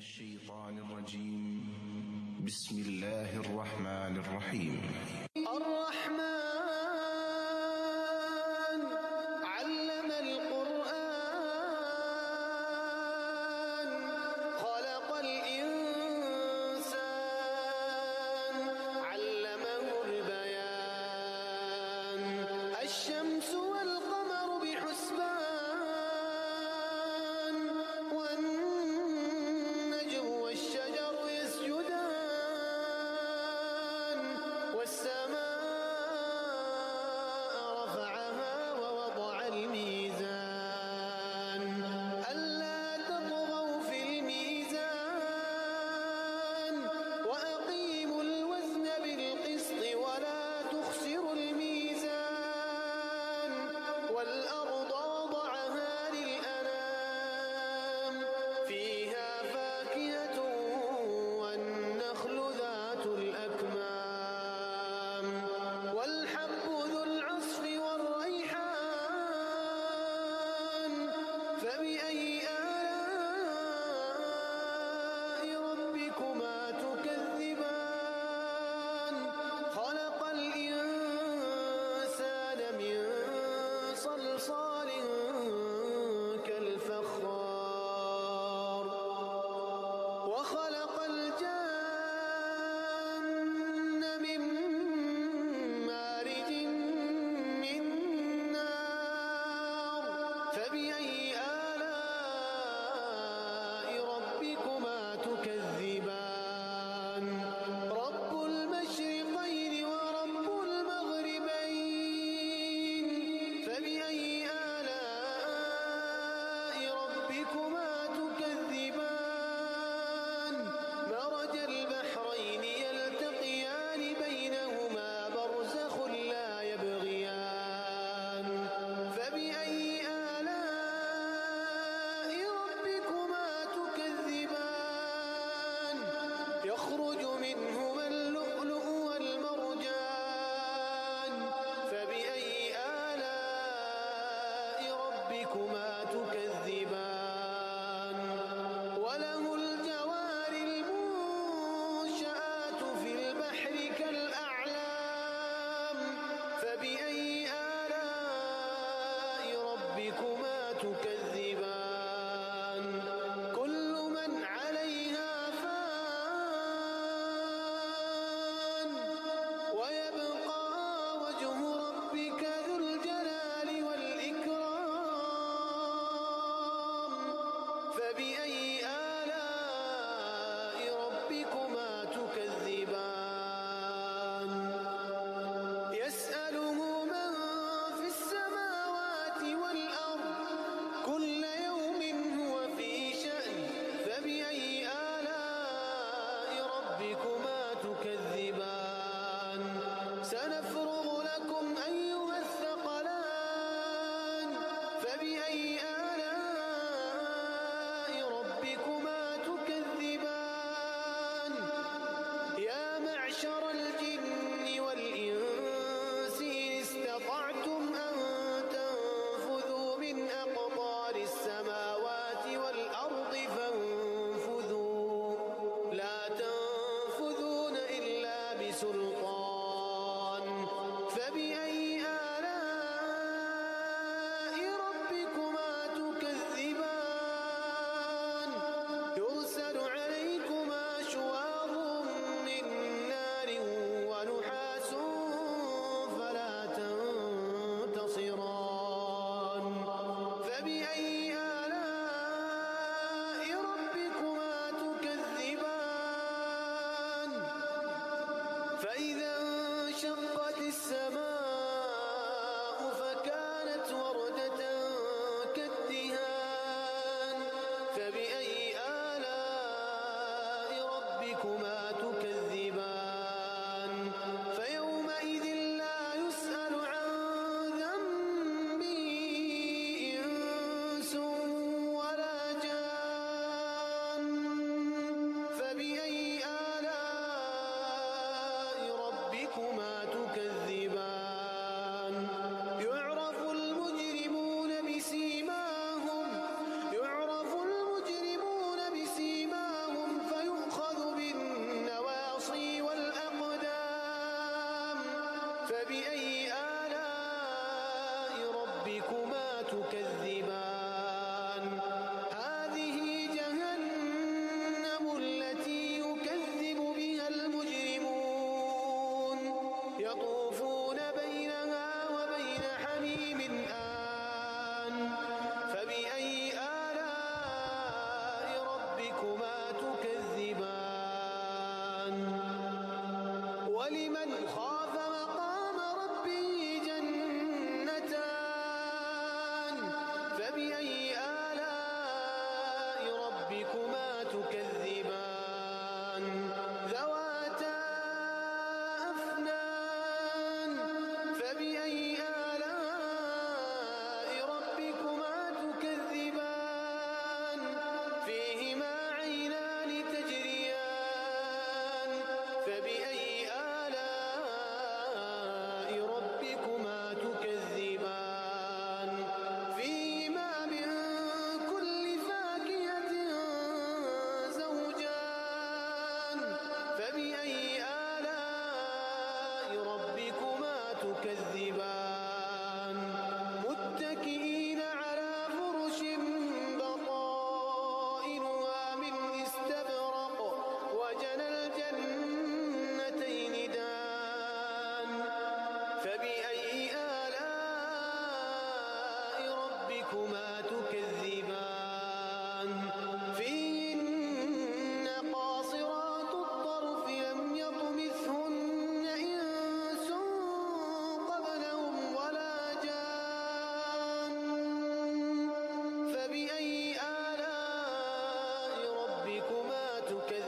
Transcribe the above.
الشيطان الرجيم. بسم الله الرحمن الرحيم. الرحمن علم القرآن خلق الإنسان علمه البيان الشمس والقمر بحسبان والنجم والشجر يسجدان والسماء رفعها ووضع الميزان ألا تطغوا في الميزان وأقيموا الوزن بالقسط ولا تخسروا الميزان والأرض وضعها للأنام فيها فاكهة والنخل ذات الأكمام والحب ذو العصف والريحان فبأي آلاء ربكما تكذبان خلق الإنسان من صلصال كالفخار وخلق الجن من مارج من نار فبأي آلاء ربكما تكذبان رب المشرقين ورب المغربين فبأي آلاء ربكما تكذبان مرج البحرين يلتقيان بينهما برزخ لا يبغيان فبأي آلاء ربكما تكذبان يخرج منهما اللؤلؤ والمرجان فبأي آلاء ربكما تكذبان وله الجوار المنشآت في البحر كالأعلام فبأي آلاء ربكما تكذبان كل من عليها فان ويبقى وجه ربك ذو الجلال والإكرام فبأي آلاء ربكما تكذبان يسأله من في السماوات والأرض كل يوم هو في شأن فبأي آلاء ربكما تكذبان سنفرغ لكم أيها الثقلان فبأي آلاء ربكما تكذبان يا معشر الجن والإنس إن استطعتم أن تنفذوا من أقطار السماوات والأرض فانفذوا لا تنفذون إلا بسلطان فبأي آلاء ربكما تكذبان يرسل عليكما شواظ من نار ونحاس فلا تنتصران فبأي آلاء ربكما تكذبان فإذا انشقت السماء فكانت وردة كالدهان فبأي آلاء ربكما تكذبان فيومئذ لا يسأل عن ذنبه إنس ولا جان فبأي آلاء ربكما تكذبان يعرف المجرمون بسيماهم ربكما تكذبان ولمن خاف مقام ربه جنتان فبأي آلاء ربكما تكذبان ذواتا أفنان فبأي آلاء ربكما تكذبان فيهما عينان تجريان فبأي آلاء ربكما تكذبان فيهما من كل فاكهة زوجان فبأي آلاء ربكما تكذبان متكئين على فرش بطائنها من استبرق وجنى الجنتين دان فبأي آلاء ربكما تكذبان فيهن قاصرات الطرف لم يطمثهن إنس قبلهم ولا جان فبأي آلاء ربكما تكذبان